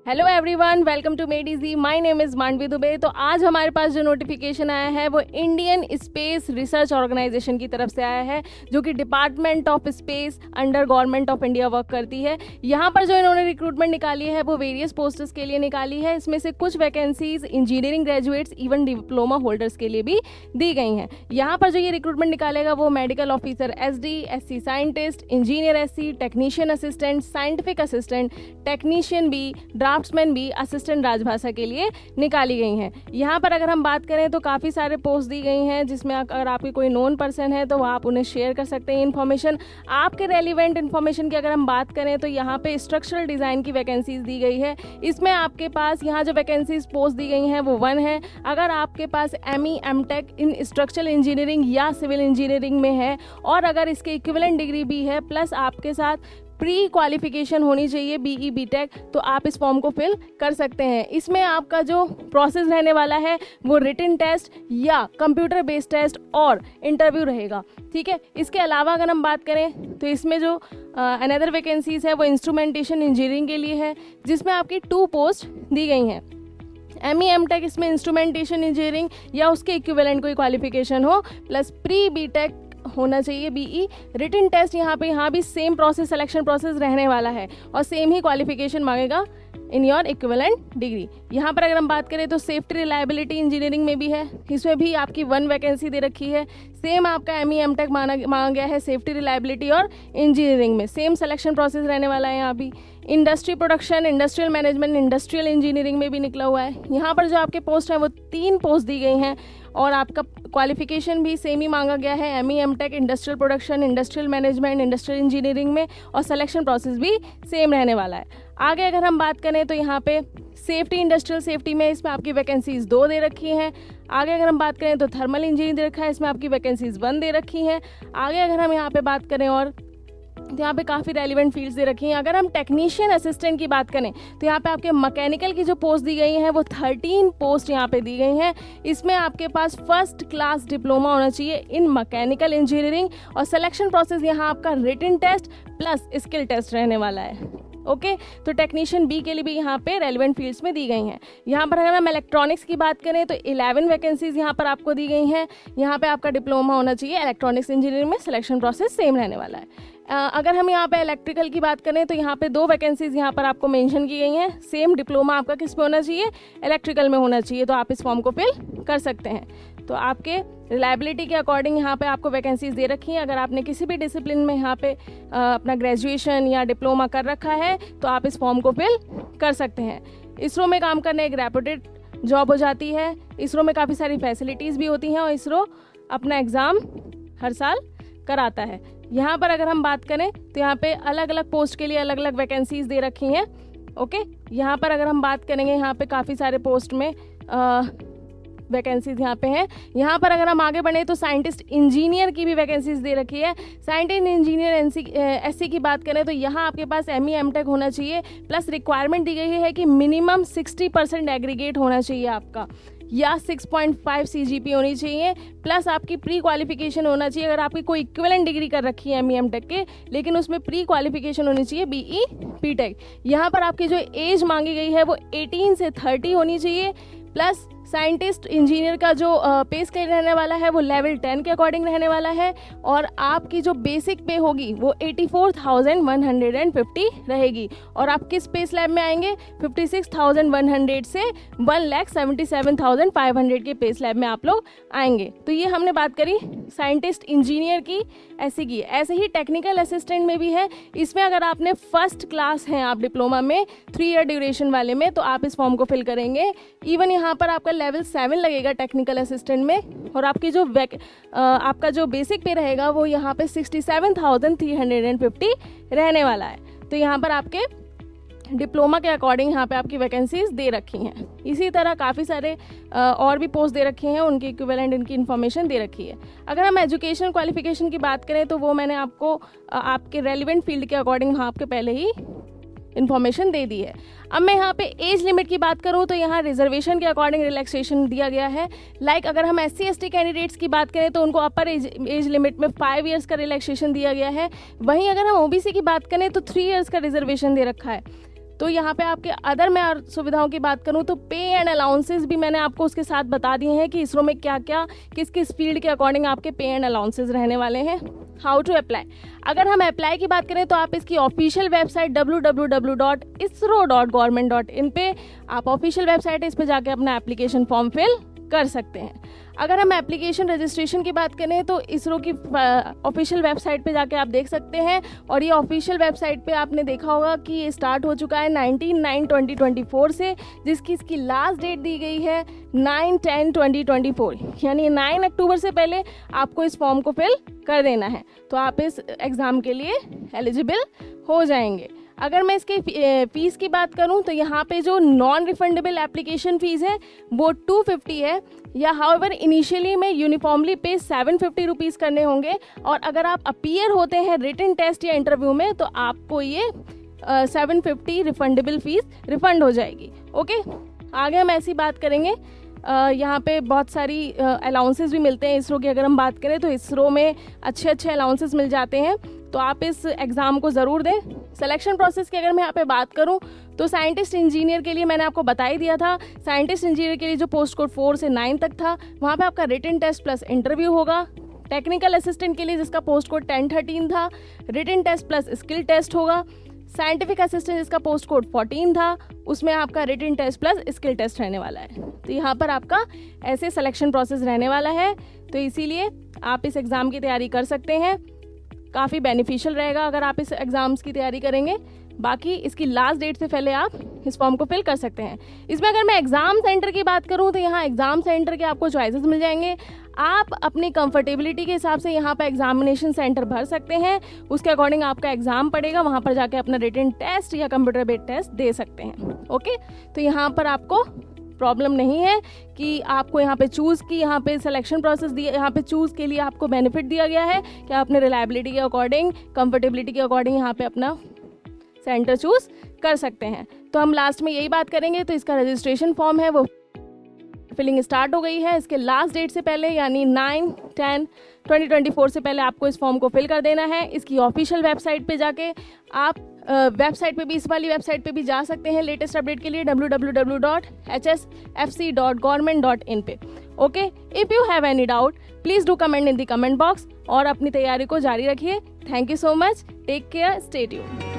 Hello everyone, welcome to Med Easy. My name is Mandvi Dubey. तो आज हमारे पास जो नोटिफिकेशन आया है वो इंडियन स्पेस रिसर्च ऑर्गेनाइजेशन की तरफ से आया है, जो कि department of space under government of India work करती है। यहाँ पर जो इन्होंने रिक्रूटमेंट निकाली है वो वेरियस पोस्ट्स के लिए निकाली है। इसमें से कुछ vacancies engineering graduates even diploma holders के लिए भी दी गई हैं। यहाँ पर जो ये रिक्रूटमेंट निकालेगा वो medical officer SD, SC scientist, engineer SC, technician assistant, scientific assistant, technician भी, ड्राफ्ट्समैन भी, असिस्टेंट राजभाषा के लिए निकाली गई हैं। यहाँ पर अगर हम बात करें तो काफ़ी सारे पोस्ट दी गई हैं, जिसमें अगर आपकी कोई नोन पर्सन है तो आप उन्हें शेयर कर सकते हैं इन्फॉर्मेशन। आपके रेलिवेंट इन्फॉर्मेशन की अगर हम बात करें तो यहाँ पे स्ट्रक्चरल डिज़ाइन की वैकेंसीज दी गई है। इसमें आपके पास यहाँ जो वैकेंसीज पोस्ट दी गई हैं वो 1 है। अगर आपके पास ME MTech इन स्ट्रक्चरल इंजीनियरिंग या सिविल इंजीनियरिंग में है और अगर इसके इक्विवेलेंट डिग्री भी है प्लस आपके साथ प्री क्वालिफिकेशन होनी चाहिए BE BTech, तो आप इस फॉर्म को फिल कर सकते हैं। इसमें आपका जो प्रोसेस रहने वाला है वो रिटन टेस्ट या कंप्यूटर बेस्ड टेस्ट और इंटरव्यू रहेगा। ठीक है। इसके अलावा अगर हम बात करें तो इसमें जो अनदर वैकेंसीज है वो इंस्ट्रूमेंटेशन इंजीनियरिंग के लिए है, जिसमें आपकी 2 पोस्ट दी गई हैं। ME MTech इसमें इंस्ट्रूमेंटेशन इंजीनियरिंग या उसके इक्विवेलेंट कोई क्वालिफिकेशन हो प्लस प्री BTech होना चाहिए BE। रिटन टेस्ट यहाँ भी सेम प्रोसेस, सिलेक्शन प्रोसेस रहने वाला है और सेम ही क्वालिफिकेशन मांगेगा इन योर इक्विवेलेंट डिग्री। यहाँ पर अगर हम बात करें तो सेफ्टी रिलायबिलिटी इंजीनियरिंग में भी है, इसमें भी आपकी 1 वैकेंसी दे रखी है। सेम आपका ME MTech मांगा गया है सेफ्टी रिलायबिलिटी और इंजीनियरिंग में, सेम सिलेक्शन प्रोसेस रहने वाला है। यहाँ भी industry production, industrial management, industrial engineering में भी निकला हुआ है। यहाँ पर जो आपके पोस्ट हैं वो 3 पोस्ट दी गई हैं और आपका क्वालिफिकेशन भी सेम ही मांगा गया है, ME MTech industrial production, industrial management, industrial engineering में, और सिलेक्शन प्रोसेस भी सेम रहने वाला है। आगे अगर हम बात करें तो यहाँ पे सेफ्टी, इंडस्ट्रियल सेफ्टी में इसमें आपकी वैकेंसीज 2 दे रखी हैं। आगे अगर हम बात करें तो थर्मल इंजीनियरिंग दे रखा है, इसमें आपकी वैकेंसीज 1 दे रखी हैं। आगे अगर हम यहाँ पे बात करें और तो यहाँ पे काफ़ी रेलिवेंट फील्ड्स दे रखी हैं। अगर हम टेक्नीशियन असिस्टेंट की बात करें तो यहाँ पे आपके मैकेनिकल की जो पोस्ट दी गई हैं वो 13 पोस्ट यहाँ पे दी गई हैं। इसमें आपके पास फर्स्ट क्लास डिप्लोमा होना चाहिए इन मैकेनिकल इंजीनियरिंग और सिलेक्शन प्रोसेस यहाँ आपका written test plus skill test रहने वाला है। ओके तो टेक्नीशियन B के लिए भी यहाँ पे रेलिवेंट फील्ड्स में दी गई हैं। यहाँ पर अगर हम इलेक्ट्रॉनिक्स की बात करें तो 11 वैकेंसीज यहाँ पर आपको दी गई हैं। यहाँ पे आपका डिप्लोमा होना चाहिए इलेक्ट्रॉनिक्स इंजीनियरिंग में, सिलेक्शन प्रोसेस सेम रहने वाला है। अगर हम यहाँ पे इलेक्ट्रिकल की बात करें तो यहाँ पे 2 वैकेंसीज यहाँ पर आपको मेंशन की गई हैं। सेम डिप्लोमा आपका किस में होना चाहिए, इलेक्ट्रिकल में होना चाहिए, तो आप इस फॉर्म को फिल कर सकते हैं। तो आपके रिलायबिलिटी के अकॉर्डिंग यहाँ पे आपको वैकेंसीज दे रखी हैं। अगर आपने किसी भी डिसिप्लिन में यहाँ पे अपना ग्रेजुएशन या डिप्लोमा कर रखा है तो आप इस फॉर्म को फिल कर सकते हैं। इसरो में काम करने एक रेपुटेड जॉब हो जाती है। इसरो में काफ़ी सारी फैसिलिटीज़ भी होती हैं और इसरो अपना एग्ज़ाम हर साल कराता है। यहाँ पर अगर हम बात करें तो यहाँ पे अलग अलग पोस्ट के लिए अलग अलग वैकेंसीज दे रखी हैं। ओके यहाँ पर अगर हम बात करेंगे, यहाँ पे काफ़ी सारे पोस्ट में वैकेंसीज यहाँ पे हैं। यहाँ पर अगर हम आगे बढ़े तो साइंटिस्ट इंजीनियर की भी वैकेंसीज दे रखी है। साइंटिस्ट इंजीनियर SC की बात करें तो यहाँ आपके पास ME MTech होना चाहिए प्लस रिक्वायरमेंट दी गई है कि मिनिमम 60% एग्रीगेट होना चाहिए आपका, या 6.5 CGP होनी चाहिए प्लस आपकी प्री क्वालिफिकेशन होना चाहिए। अगर आपकी कोई इक्विवेलेंट डिग्री कर रखी है ME MTech के, लेकिन उसमें प्री क्वालिफिकेशन होनी चाहिए BE BTech। यहाँ पर आपकी जो एज मांगी गई है वो 18 से 30 होनी चाहिए प्लस साइंटिस्ट इंजीनियर का जो पे स्केल रहने वाला है वो लेवल 10 के अकॉर्डिंग रहने वाला है और आपकी जो बेसिक पे होगी वो 84,150 रहेगी। और आप किस पे स्लैब में आएंगे, 56,100 से 1,77,500 के पे स्लैब में आप लोग आएंगे। तो ये हमने बात करी साइंटिस्ट इंजीनियर की ऐसी की। ऐसे ही टेक्निकल असिस्टेंट में भी है। इसमें अगर आपने फर्स्ट क्लास हैं आप डिप्लोमा में 3 ईयर ड्यूरेशन वाले में तो आप इस फॉर्म को फिल करेंगे। इवन यहाँ पर आपका लेवल 7 लगेगा टेक्निकल असिस्टेंट में और आपकी जो आपका जो बेसिक पे रहेगा वो यहाँ पे 67,350 रहने वाला है। तो यहाँ पर आपके डिप्लोमा के अकॉर्डिंग यहाँ पे आपकी वैकेंसीज दे रखी हैं। इसी तरह काफ़ी सारे और भी पोस्ट दे रखे हैं, उनकी इक्विवेलेंट इनकी इन्फॉर्मेशन दे रखी है। अगर हम एजुकेशन क्वालिफिकेशन की बात करें तो वो मैंने आपको आपके रेलिवेंट फील्ड के अकॉर्डिंग वहाँ आपके पहले ही इन्फॉर्मेशन दे दी है। अब मैं यहाँ पे एज लिमिट की बात करूँ तो यहाँ रिजर्वेशन के अकॉर्डिंग रिलैक्सेशन दिया गया है। अगर हम SC ST कैंडिडेट्स की बात करें तो उनको अपर एज लिमिट में 5 इयर्स का रिलैक्सेशन दिया गया है। वहीं अगर हम OBC की बात करें तो 3 इयर्स का रिजर्वेशन दे रखा है। तो यहाँ पे आपके अदर मैं और सुविधाओं की बात करूँ तो पे एंड अलाउंसेस भी मैंने आपको उसके साथ बता दिए हैं कि इसरो में क्या क्या किस किस फील्ड के अकॉर्डिंग आपके पे एंड अलाउंसेस रहने वाले हैं। हाउ टू अप्लाई, अगर हम अप्लाई की बात करें तो आप इसकी ऑफिशियल वेबसाइट www.isro.government.in पे आप ऑफिशियल वेबसाइट है, इस पर जाके अपना एप्लीकेशन फॉर्म फिल कर सकते हैं। अगर हम एप्लीकेशन रजिस्ट्रेशन की बात करें तो इसरो की ऑफिशियल वेबसाइट पे जाके आप देख सकते हैं, और ये ऑफिशियल वेबसाइट पे आपने देखा होगा कि ये स्टार्ट हो चुका है 19/9/2024 से, जिसकी इसकी लास्ट डेट दी गई है 9/10/2024, यानी 9 अक्टूबर से पहले आपको इस फॉर्म को फिल कर देना है, तो आप इस एग्ज़ाम के लिए एलिजिबल हो जाएंगे। अगर मैं इसके फ़ीस की बात करूं तो यहाँ पे जो नॉन रिफंडेबल एप्लीकेशन फ़ीस है वो 250 है, या हाउएवर इनिशियली में यूनिफॉर्मली पे 750 रुपीज़ करने होंगे, और अगर आप अपीयर होते हैं रिटन टेस्ट या इंटरव्यू में तो आपको ये 750 रिफंडेबल फ़ीस रिफ़ंड हो जाएगी। ओके, आगे हम ऐसी बात करेंगे। यहाँ पे बहुत सारी अलाउंसेस भी मिलते हैं इसरो की। अगर हम बात करें तो इसरो में अच्छे अच्छे अलाउंसेस मिल जाते हैं, तो आप इस एग्ज़ाम को ज़रूर दें। सिलेक्शन प्रोसेस की अगर मैं यहाँ पे बात करूँ तो साइंटिस्ट इंजीनियर के लिए मैंने आपको बता ही दिया था। साइंटिस्ट इंजीनियर के लिए जो पोस्ट कोड 4 से 9 तक था, वहाँ पे आपका रिटन टेस्ट प्लस इंटरव्यू होगा। टेक्निकल असिस्टेंट के लिए जिसका पोस्ट कोड 10-13 था, written test plus skill test होगा। साइंटिफिक असिस्टेंट जिसका पोस्ट कोड 14 था, उसमें आपका written test plus skill test रहने वाला है। तो यहाँ पर आपका ऐसे सिलेक्शन प्रोसेस रहने वाला है, तो इसीलिए आप इस एग्ज़ाम की तैयारी कर सकते हैं। काफ़ी बेनिफिशियल रहेगा अगर आप इस एग्ज़ाम्स की तैयारी करेंगे। बाकी इसकी लास्ट डेट से पहले आप इस फॉर्म को फिल कर सकते हैं। इसमें अगर मैं एग्ज़ाम सेंटर की बात करूं तो यहाँ एग्ज़ाम सेंटर के आपको चॉइसेस मिल जाएंगे। आप अपनी कंफर्टेबिलिटी के हिसाब से यहाँ पर एग्जामिनेशन सेंटर भर सकते हैं, उसके अकॉर्डिंग आपका एग्ज़ाम पड़ेगा, वहाँ पर जाके अपना रिटन टेस्ट या कंप्यूटर बेस्ड टेस्ट दे सकते हैं। ओके, तो यहाँ पर आपको प्रॉब्लम नहीं है कि आपको यहाँ पे चूज़ की, यहाँ पे सिलेक्शन प्रोसेस दिया, यहाँ पे चूज़ के लिए आपको बेनिफिट दिया गया है कि आप अपने रिलायबिलिटी के अकॉर्डिंग, कंफर्टेबिलिटी के अकॉर्डिंग यहाँ पे अपना सेंटर चूज़ कर सकते हैं। तो हम लास्ट में यही बात करेंगे। तो इसका रजिस्ट्रेशन फॉर्म है वो फिलिंग स्टार्ट हो गई है। इसके लास्ट डेट से पहले यानी 9/10/2024 से पहले आपको इस फॉर्म को फिल कर देना है। इसकी ऑफिशियल वेबसाइट पे जाके आप वेबसाइट पे भी, इस वाली वेबसाइट पे भी जा सकते हैं लेटेस्ट अपडेट के लिए www.hsfc.government.in पे। Okay, if you have any doubt please do comment in the comment box और अपनी तैयारी को जारी रखिए। Thank you so much, take care, stay tuned.